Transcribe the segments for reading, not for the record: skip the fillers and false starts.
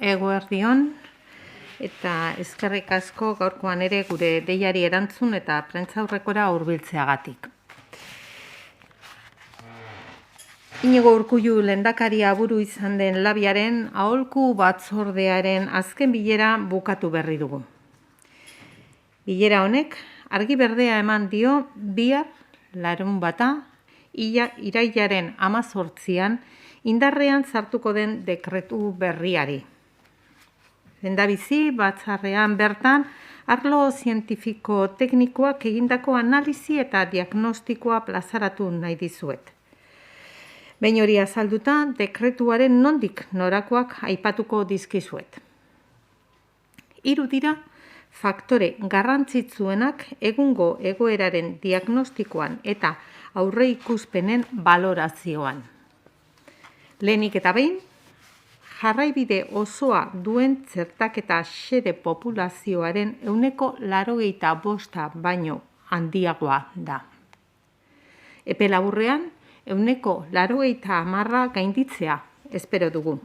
Eguerdion eta eskerrik asko gaurkoan ere gure deiari erantzun eta prentsaurrekora hurbiltzeagatik. Inigo Urkullu lehendakaria buru izan den labiaren aholku batzordearen azken bilera bukatu berri dugu. Bilera honek argi berdea eman dio bihar larunbata irailaren 18an indarrean sartuko den dekretu berriari. Lehendabizi batzarrean bertan arlo zientifiko teknikoak egindako analisi eta diagnostikoa plazaratu nahi dizuet. Behin hori azalduta, dekretuaren nondik norakoak aipatuko dizkizuet. 3 dira faktore garrantzitsuenak egungo egoeraren diagnostikoan eta aurreikuspenen balorazioan. Lehenik eta behin, jarraibide osoa duen txertaketa xede populazioaren 85% baino handiagoa da. Epe laburrean, 90% gainditzea espero dugu.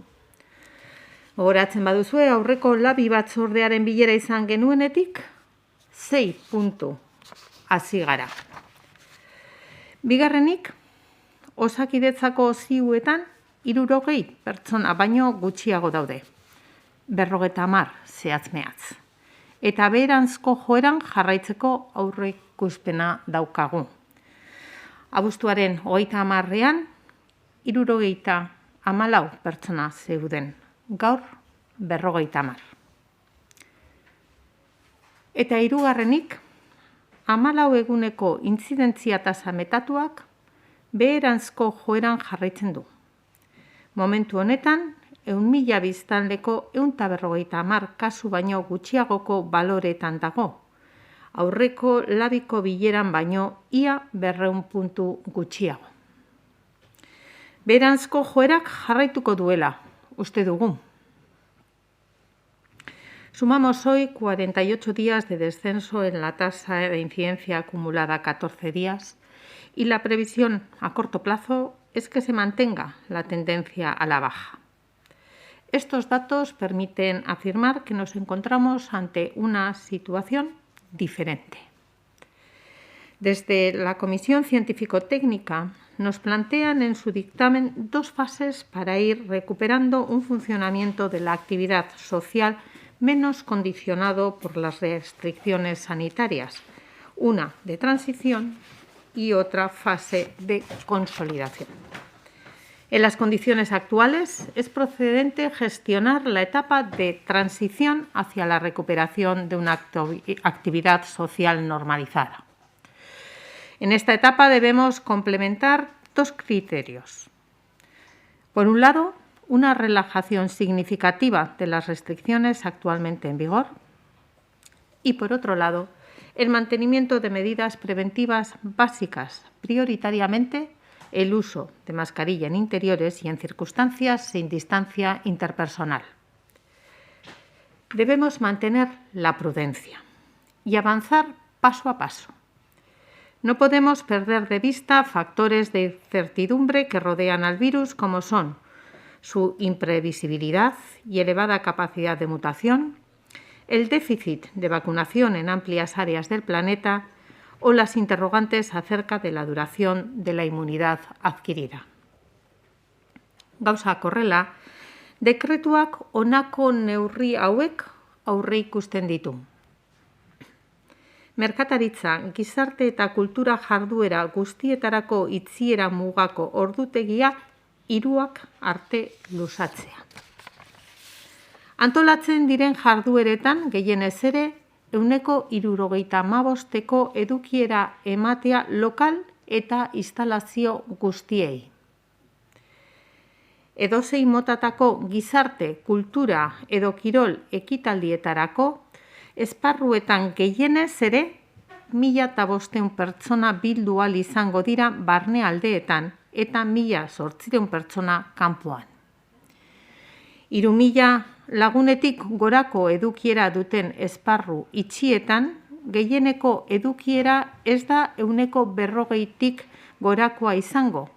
Gogoratzen baduzue, aurreko labi batzordearen bilera izan genuenetik, 6 puntu hasi gara. Bigarrenik, Osakidetzako ziuetan 60 pertsona baino gutxiago daude. 50 zehatz-mehatz. Eta beheranzko joeran jarraitzeko aurreikuspena daukagu. Abuztuaren 30ean 74 pertsona zeuden. Gaur 50. Eta hirugarrenik, 14 eguneko intzidentzia tasa metatuak beheranzko joeran jarraitzen du. Momentu honetan, 100.000 biztanleko 150 kasu baino gutxiagoko baloretan dago. Aurreko labiko bileran baino ia 200 puntu gutxiago. Beheranzko joerak jarraituko duela, uste dugu. Sumamos hoy 48 días de descenso en la tasa de incidencia acumulada 14 días y la previsión a corto plazo es que se mantenga la tendencia a la baja. Estos datos permiten afirmar que nos encontramos ante una situación diferente. Desde la Comisión Científico-Técnica nos plantean en su dictamen 2 fases para ir recuperando un funcionamiento de la actividad social menos condicionado por las restricciones sanitarias, una de transición y otra fase de consolidación. En las condiciones actuales es procedente gestionar la etapa de transición hacia la recuperación de una actividad social normalizada. En esta etapa debemos complementar 2 criterios. Por un lado, una relajación significativa de las restricciones actualmente en vigor y, por otro lado, el mantenimiento de medidas preventivas básicas, prioritariamente el uso de mascarilla en interiores y en circunstancias sin distancia interpersonal. Debemos mantener la prudencia y avanzar paso a paso. No podemos perder de vista factores de incertidumbre que rodean al virus, como son su imprevisibilidad y elevada capacidad de mutación, el déficit de vacunación en amplias áreas del planeta o las interrogantes acerca de la duración de la inmunidad adquirida. Gauzak horrela, dekretuak honako neurri hauek aurreikusten ditu. Merkataritza, gizarte eta kultura jarduera guztietarako itxiera mugako ordutegia 3 arte luzatzea. Antolatzen diren jardueretan gehienez ere 75%ko edukiera ematea lokal eta instalazio guztiei. Edozein motatako gizarte, kultura edo kirol ekitaldietarako esparruetan gehienez ere 1.500 pertsona bildu ahal izango dira barnealdeetan eta 1.800 pertsona kanpoan. 3.000 lagunetik gorako edukiera duten esparru itxietan, gehieneko edukiera ez da 40%tik gorakoa izango,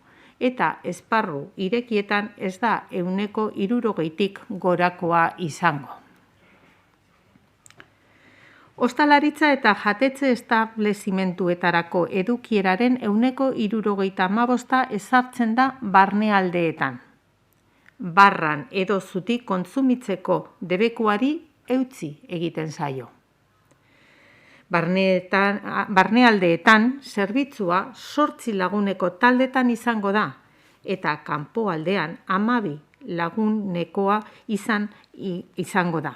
eta esparru irekietan ez da 60%tik gorakoa izango. Ostalaritza eta jatetxe establezimenduetarako edukieraren 65% ezartzen da barnealdeetan. Barran edo zutik kontsumitzeko debekuari eutsi egiten zaio. Barnealdeetan zerbitzua 8 laguneko taldetan izango da eta kanpoaldean 12 lagunekoa izango da.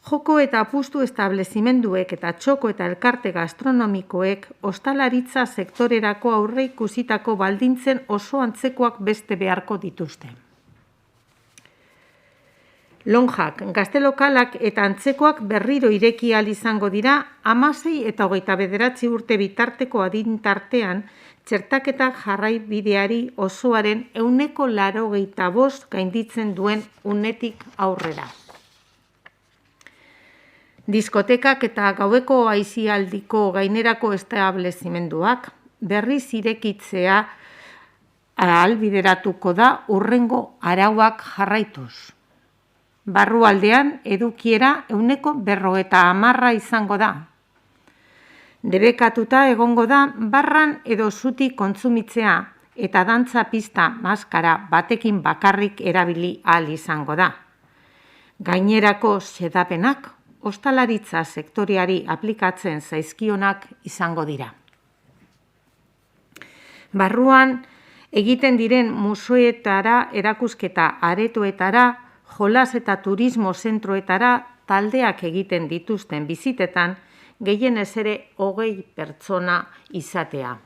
Joko eta apustu establezimenduek eta txoko eta elkarte gastronomikoek ostalaritza sektorerako aurreikusitako baldintzen oso antzekoak beste beharko dituzte. Lonjak, gazte lokalak eta antzekoak berriro ireki ahal izango dira 16 eta 29 urte bitarteko adin tartean txertaketa jarraibideari osoaren 85% gainditzen duen unetik aurrera. Diskotekak eta gaueko aisialdiko gainerako establezimenduak berriz irekitzea ahalbideratuko da hurrengo arauak jarraituz. Barrualdean edukiera 50% izango da. Debekatuta egongo da barran edo zutik kontsumitzea eta dantza pista maskara batekin bakarrik erabili ahal izango da. Gainerako xedapenak ostalaritza sektoreari aplikatzen zaizkionak izango dira. Barruan egiten diren museoetara, erakusketa aretoetara, jolas eta turismo zentroetara taldeak egiten dituzten bizitetan gehienez ere 20 pertsona izatea.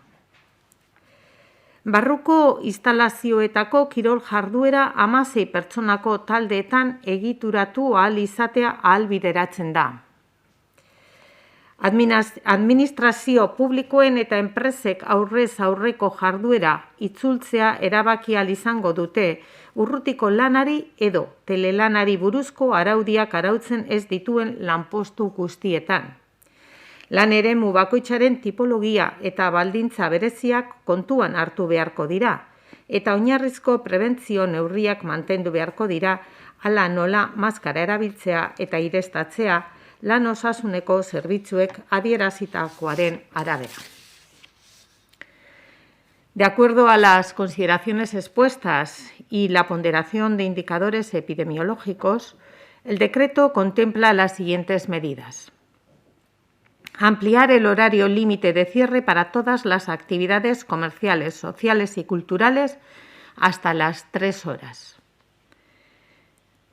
Barruko instalazioetako kirol jarduera 16 pertsonako taldeetan egituratu ahal izatea ahalbideratzen da. Administrazio publikoen eta enpresek aurrez aurreko jarduera itzultzea erabaki ahal izango dute urrutiko lanari edo telelanari buruzko araudiak arautzen ez dituen lanpostu guztietan. Lan eremu bakoitzaren tipologia eta baldintza bereziak kontuan hartu beharko dira, eta oinarrizko prebentzio neurriak mantendu beharko dira, hala nola maskara erabiltzea eta ireztatzea lan osasuneko zerbitzuek adierazitakoaren arabera. De acuerdo a las consideraciones expuestas y la ponderación de indicadores epidemiológicos, el decreto contempla las siguientes medidas. Ampliar el horario límite de cierre para todas las actividades comerciales, sociales y culturales hasta las 3 horas.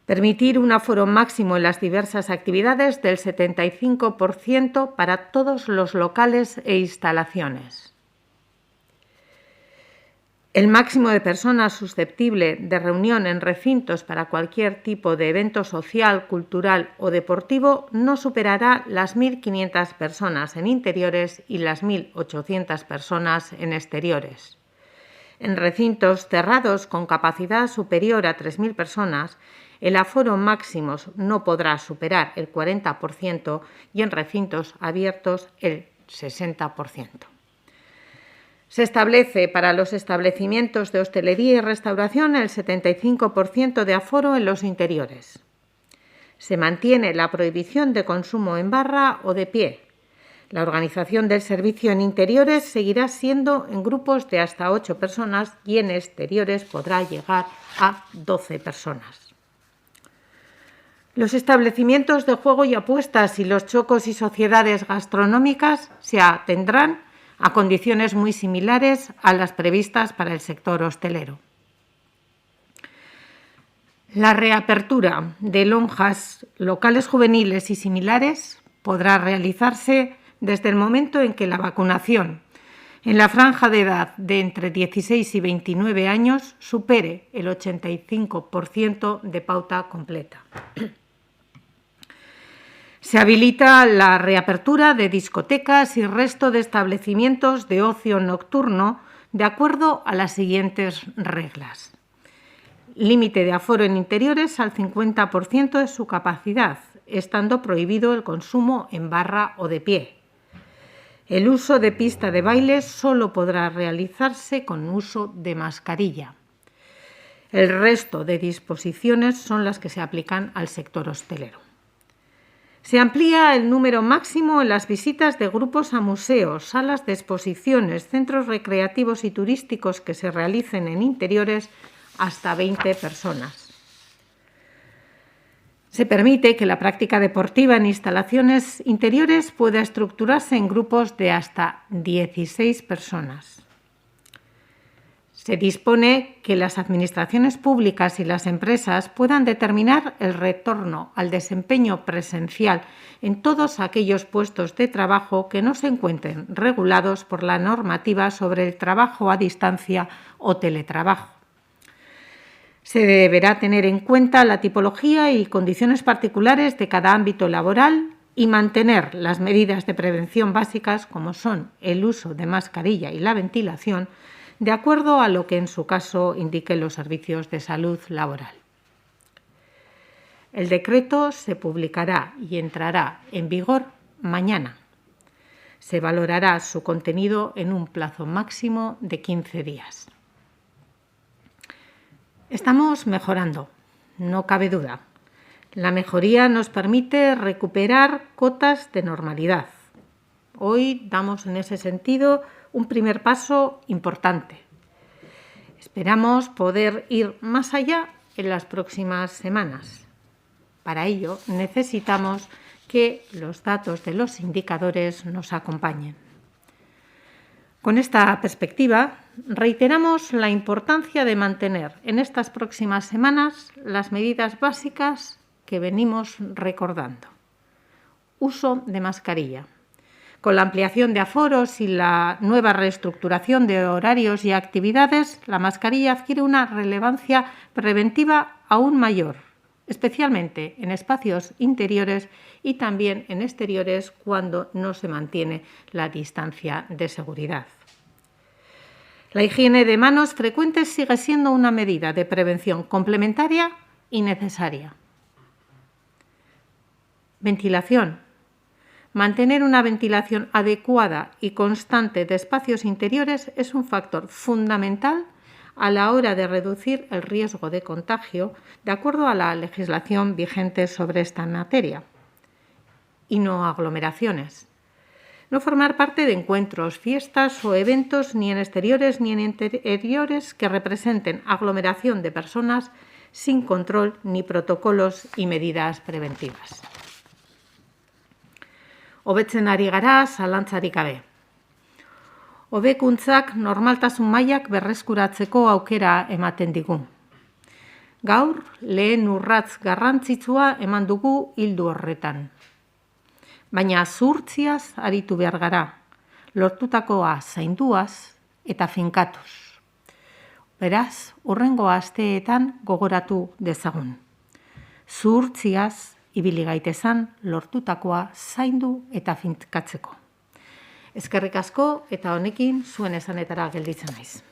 Permitir un aforo máximo en las diversas actividades del 75% para todos los locales e instalaciones. El máximo de personas susceptible de reunión en recintos para cualquier tipo de evento social, cultural o deportivo no superará las 1.500 personas en interiores y las 1.800 personas en exteriores. En recintos cerrados con capacidad superior a 3.000 personas, el aforo máximo no podrá superar el 40% y en recintos abiertos el 60%. Se establece para los establecimientos de hostelería y restauración el 75% de aforo en los interiores. Se mantiene la prohibición de consumo en barra o de pie. La organización del servicio en interiores seguirá siendo en grupos de hasta 8 personas y en exteriores podrá llegar a 12 personas. Los establecimientos de juego y apuestas y los chocos y sociedades gastronómicas se atendrán a condiciones muy similares a las previstas para el sector hostelero. La reapertura de lonjas, locales juveniles y similares podrá realizarse desde el momento en que la vacunación en la franja de edad de entre 16 y 29 años supere el 85% de pauta completa. Se habilita la reapertura de discotecas y resto de establecimientos de ocio nocturno de acuerdo a las siguientes reglas. Límite de aforo en interiores al 50% de su capacidad, estando prohibido el consumo en barra o de pie. El uso de pista de baile solo podrá realizarse con uso de mascarilla. El resto de disposiciones son las que se aplican al sector hostelero. Se amplía el número máximo en las visitas de grupos a museos, salas de exposiciones, centros recreativos y turísticos que se realicen en interiores hasta 20 personas. Se permite que la práctica deportiva en instalaciones interiores pueda estructurarse en grupos de hasta 16 personas. Se dispone que las administraciones públicas y las empresas puedan determinar el retorno al desempeño presencial en todos aquellos puestos de trabajo que no se encuentren regulados por la normativa sobre el trabajo a distancia o teletrabajo. Se deberá tener en cuenta la tipología y condiciones particulares de cada ámbito laboral y mantener las medidas de prevención básicas, como son el uso de mascarilla y la ventilación, de acuerdo a lo que en su caso indiquen los servicios de salud laboral. El decreto se publicará y entrará en vigor mañana. Se valorará su contenido en un plazo máximo de 15 días. Estamos mejorando, no cabe duda. La mejoría nos permite recuperar cotas de normalidad. Hoy damos en ese sentido un primer paso importante. Esperamos poder ir más allá en las próximas semanas. Para ello necesitamos que los datos de los indicadores nos acompañen. Con esta perspectiva, reiteramos la importancia de mantener en estas próximas semanas las medidas básicas que venimos recordando. Uso de mascarilla. Con la ampliación de aforos y la nueva reestructuración de horarios y actividades, la mascarilla adquiere una relevancia preventiva aún mayor, especialmente en espacios interiores y también en exteriores cuando no se mantiene la distancia de seguridad. La higiene de manos frecuentes sigue siendo una medida de prevención complementaria y necesaria. Ventilación. Mantener una ventilación adecuada y constante de espacios interiores es un factor fundamental a la hora de reducir el riesgo de contagio, de acuerdo a la legislación vigente sobre esta materia. Y no aglomeraciones. No formar parte de encuentros, fiestas o eventos ni en exteriores ni en interiores que representen aglomeración de personas sin control ni protocolos y medidas preventivas. Hobetzen ari gara zalantzarik gabe. Hobekuntzak normaltasun mailak berreskuratzeko aukera ematen digu. Gaur, lehen urrats garrantzitsua eman dugu ildo horretan. Baina zuhurtziaz aritu behar gara, lortutakoa zainduaz eta finkatuz. Beraz, hurrengo asteetan gogoratu dezagun. Zuhurtziaz ibili gaitezan lortutakoa zaindu eta finkatzeko. Eskerrik asko eta honekin zuen esanetara gelditzen naiz.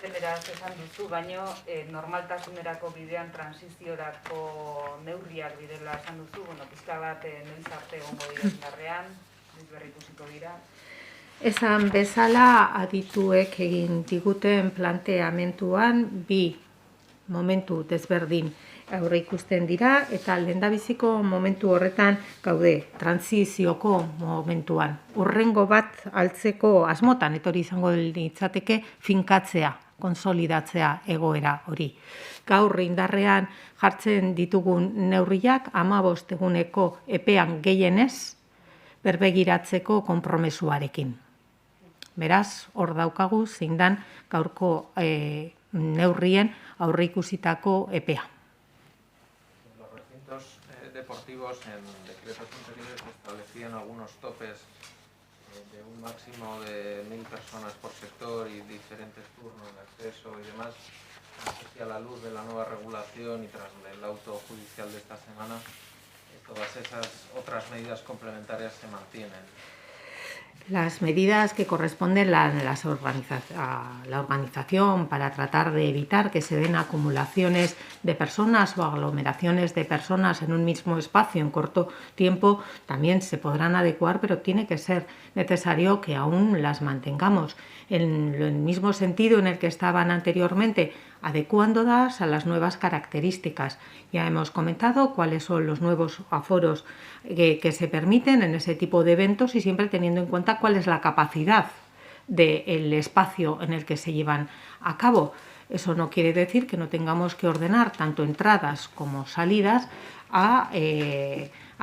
Beraz, esan duzu, baino normaltasunerako bidean transiziorako neurriak direla esan duzu, pizka bat noiz arte egongo dira indarrean, noiz berri ikusiko dira. Esan bezala adituek egin diguten planteamenduan bi momentu desberdin aurreikusten dira eta lehendabiziko momentu horretan gaude trantsizioko momentuan. Hurrengo bat altzeko asmotan etorri izango litzateke finkatzea, konsolidatzea egoera hori. Gaur indarrean jartzen ditugun neurriak 15 eguneko epean gehienez berbegiratzeko konpromesuarekin. Beraz, hor daukagu zein dan gaurko neurrien aurreikusitako epea. Los recintos deportivos en decretos anteriores establecían algunos topes de un máximo de 1.000 personas por sector y diferentes turnos de acceso y demás. No sé si a la luz de la nueva regulación y tras el auto judicial de esta semana, todas esas otras medidas complementarias se mantienen. Las medidas que corresponden a la organización para tratar de evitar que se den acumulaciones de personas o aglomeraciones de personas en un mismo espacio en corto tiempo también se podrán adecuar, pero tiene que ser necesario que aún las mantengamos en el mismo sentido en el que estaban anteriormente, adecuándolas a las nuevas características. Ya hemos comentado cuáles son los nuevos aforos que se permiten en ese tipo de eventos y siempre teniendo en cuenta cuál es la capacidad del espacio en el que se llevan a cabo. Eso no quiere decir que no tengamos que ordenar tanto entradas como salidas a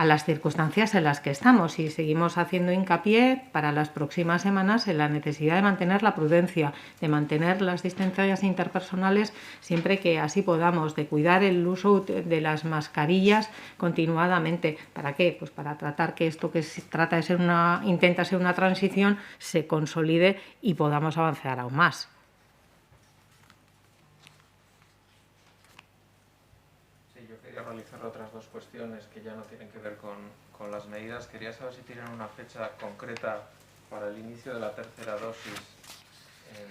las circunstancias en las que estamos y seguimos haciendo hincapié para las próximas semanas en la necesidad de mantener la prudencia, de mantener las distancias interpersonales siempre que así podamos, de cuidar el uso de las mascarillas continuadamente. ¿Para qué? Pues para tratar que esto que se trata de intenta ser una transición se consolide y podamos avanzar aún más. Realizar otras dos cuestiones que ya no tienen que ver con las medidas. Quería saber si tienen una fecha concreta para el inicio de la tercera dosis en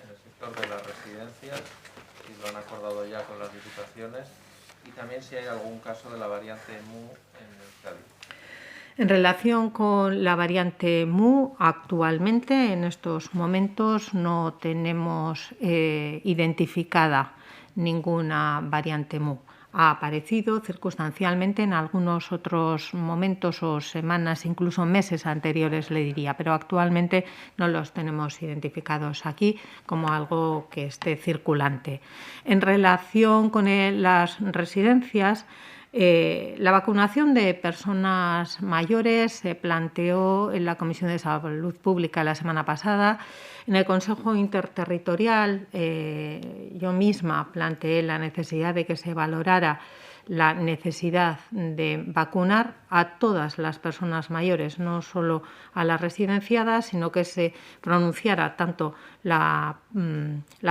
el sector de las residencias, si lo han acordado ya con las diputaciones, y también si hay algún caso de la variante MU en Euskadi. En relación con la variante MU, actualmente en estos momentos no tenemos identificada ninguna variante MU. Ha aparecido circunstancialmente en algunos otros momentos o semanas, incluso meses anteriores, le diría, pero actualmente no los tenemos identificados aquí como algo que esté circulante. En relación con las residencias, la vacunación de personas mayores se planteó en la Comisión de Salud Pública la semana pasada. En el Consejo Interterritorial yo misma planteé la necesidad de que se valorara la necesidad de vacunar a todas las personas mayores, no solo a las residenciadas, sino que se pronunciara tanto la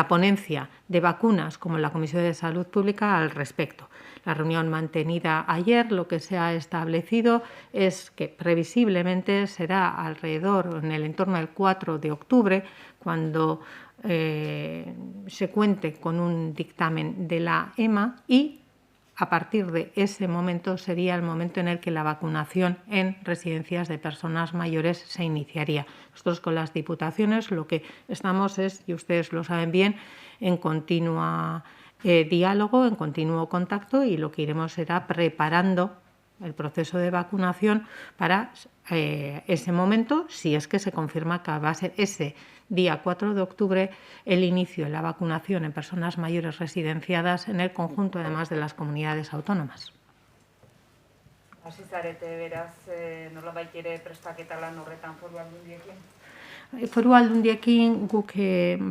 ponencia de vacunas como la Comisión de Salud Pública al respecto. La reunión mantenida ayer, lo que se ha establecido es que previsiblemente será alrededor, en el entorno del 4 de octubre, cuando se cuente con un dictamen de la EMA y a partir de ese momento sería el momento en el que la vacunación en residencias de personas mayores se iniciaría. Nosotros con las diputaciones lo que estamos es, y ustedes lo saben bien, en continua diálogo, en continuo contacto y lo que iremos será preparando el proceso de vacunación para ese momento, si es que se confirma que va a ser ese día 4 de octubre el inicio de la vacunación en personas mayores residenciadas en el conjunto, además de las comunidades autónomas. Hasi zarete beraz, nolabait ere prestaketa lan horretan Foru Aldundiekin? Foru Aldundiekin guk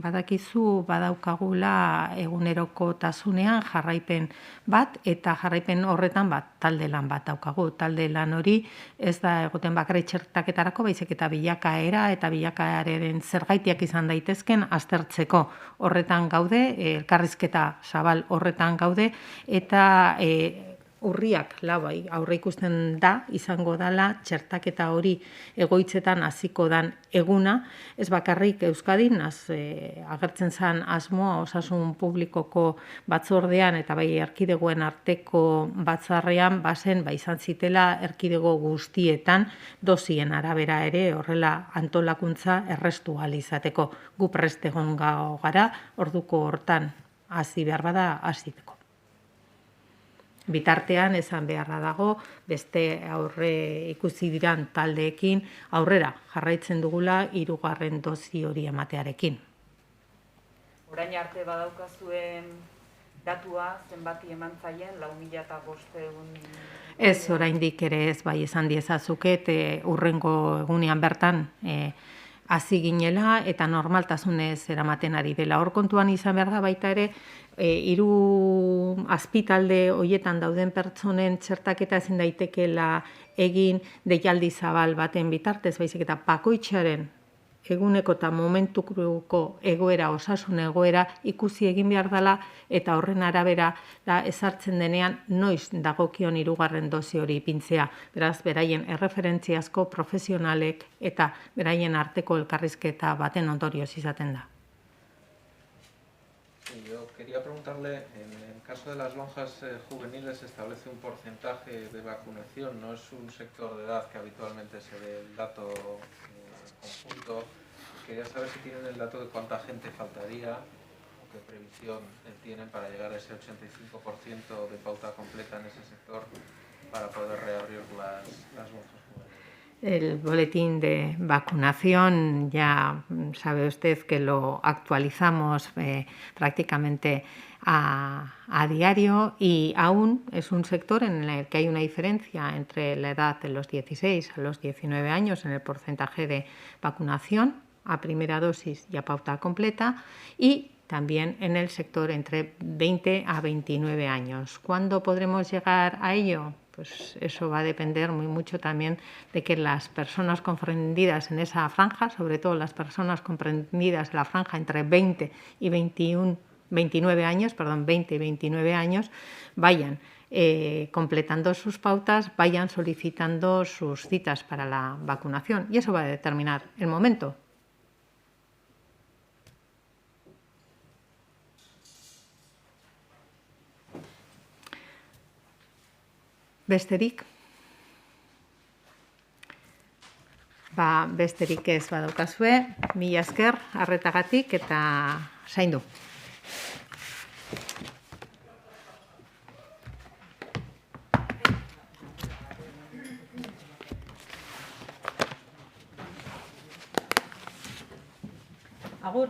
badakizu badaukagula egunerokotasunean jarraipen bat eta jarraipen horretan talde lan bat daukagu. Talde lan hori ez da egoten bakarrik txertaketarako, baizik eta bilakaera eta bilakaeraren zergaitiak izan daitezken aztertzeko horretan gaude, elkarrizketa zabal horretan gaude eta urriak labai aurre ikusten da izango dala txertaketa hori egoitzetan hasiko dan eguna, ez bakarrik Euskadin agertzen zen asmoa osasun publikoko batzordean eta bai erkidegoen arteko batzarrean bazen izan zitela erkidego guztietan dosien arabera ere horrela antolakuntza errestu ahal izateko. Gu prest egon gara orduko hortan hasi behar bada hasiteko. Bitartean esan beharra dago, beste aurre ikusi diran taldeekin aurrera jarraitzen dugula 3. dosi hori ematearekin. Orain arte badaukazuen datua zenbati eman zaien 4.500? Ez, oraindik ere ez, bai esan diezazuket hurrengo egunean bertan hasi ginela eta normaltasunez eramaten ari dela. Hor kontuan izan behar da baita ere, 3 azpitalde horietan dauden pertsonen txertaketa ezin daitekeela egin deialdi zabal baten bitartez, baizik eta bakoitzaren eguneko eta momentuko egoera, osasun egoera ikusi egin behar dela, eta horren arabera da ezartzen denean noiz dagokion 3. dosi hori ipintzea. Beraz, beraien erreferentziazko profesionalek eta beraien arteko elkarrizketa baten ondorioz izaten da. Yo quería preguntarle, en el caso de las lonjas juveniles se establece un porcentaje de vacunación, no es un sector de edad que habitualmente se ve el dato conjunto. Quería saber si tienen el dato de cuánta gente faltaría o qué previsión tienen para llegar a ese 85% de pauta completa en ese sector para poder reabrir las lonjas juveniles. El boletín de vacunación ya sabe usted que lo actualizamos prácticamente a diario, y aún es un sector en el que hay una diferencia entre la edad de los 16 a los 19 años en el porcentaje de vacunación a primera dosis y a pauta completa, y también en el sector entre 20 a 29 años. ¿Cuándo podremos llegar a ello? Pues eso va a depender muy mucho también de que las personas comprendidas en esa franja, sobre todo las personas comprendidas en la franja entre 20 y 29 años, vayan completando sus pautas, vayan solicitando sus citas para la vacunación, y eso va a determinar el momento. Besterik? Besterik ez badaukazue, mila esker arretagatik eta zaindu. Agur.